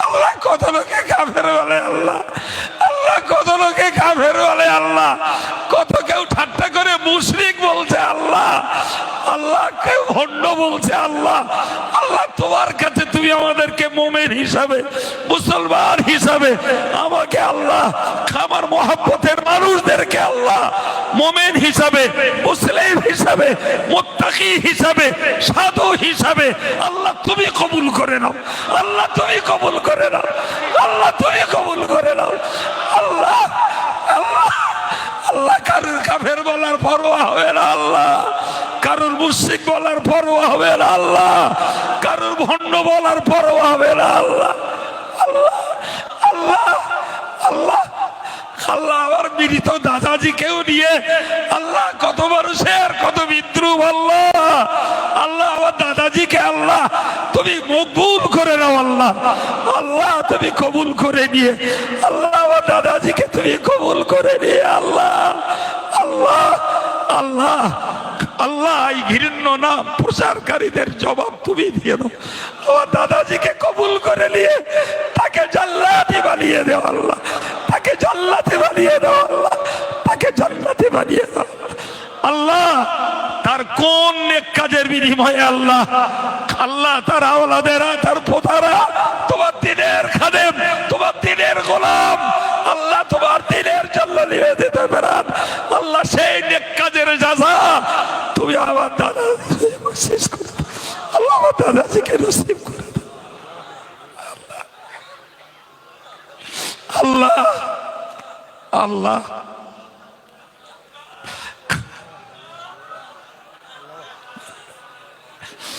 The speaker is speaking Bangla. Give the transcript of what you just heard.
আল্লাহ কত লোকে কাফের বলে আল্লাহ, আল্লাহ কত লোকে কাফের বলে আল্লাহ, কত কেউ ঠাট্টা করে মুশরিক বলছে আল্লাহ, আল্লাহ কেউ ভণ্ড বলছে আল্লাহ। আল্লাহ তোমার কাছে তুমি আমাদেরকে মুমিন হিসাবে, মুসলমান হিসাবে আমাকে আল্লাহ, আমার মহব্বতের মানুষদেরকে আল্লাহ মুমিন হিসাবে, মুসলিম হিসাবে, মুত্তাকি হিসাবে, সাধু হিসাবে আল্লাহ তুমি কবুল করে নাও, আল্লাহ তুমি কবুল করে নাও, আল্লাহ তুমি কবুল করে নাও। আল্লাহ আল্লাহ আল্লাহ কারুর কাফের বলার পরোয়া হবে না আল্লাহ, কারুর মুশরিক বলার পরোয়া হবে না আল্লাহ, কারুর ভণ্ড বলার পরোয়া হবে না আল্লাহ। আল্লাহ আল্লাহ আল্লাহ আল্লাহ আমার মৃত দাদাজিকেও নিয়ে আল্লাহ কত মানুষের কত বিদ্রুপ আল্লাহ, আল্লাহ আমার দাদাজিকে আল্লাহ তুমি কবুল করে নাও আল্লাহ, আল্লাহ তুমি কবুল করে নিয়ে আল্লাহ আমার দাদাজিকে তুমি কবুল করে নিয়ে আল্লাহ, আল্লাহ আল্লাহ আল্লাহ এই ঘৃণ্য নাম প্রচারকারীদের জবাব তুমি দিয়ে দাও, আমার দাদাজিকে কবুল করে নিয়ে তাকে জান্নাতি বানিয়ে দাও আল্লাহ, তাকে জান্নাতে বানিয়ে দাও আল্লাহ, তাকে জান্নাতে বানিয়ে দাও আল্লাহ। তার কোন নেক কাজের বিনিময়ে আল্লাহ, আল্লাহ তার আওলাদেরা, তার পোতারা তোমার দ্বীনের খাদেম, তোমার দ্বীনের গোলাম আল্লাহ, তোমার দ্বীনের জন্য নিয়ে দিতে পারেন আল্লাহ, সেই নেক কাজের জাযা তুমি আমার দাদাজিকে বখশিশ করে দাও আল্লাহ, আমার দাদাজিকে নসিব করে দাও আল্লাহ আল্লাহ আল্লাহ।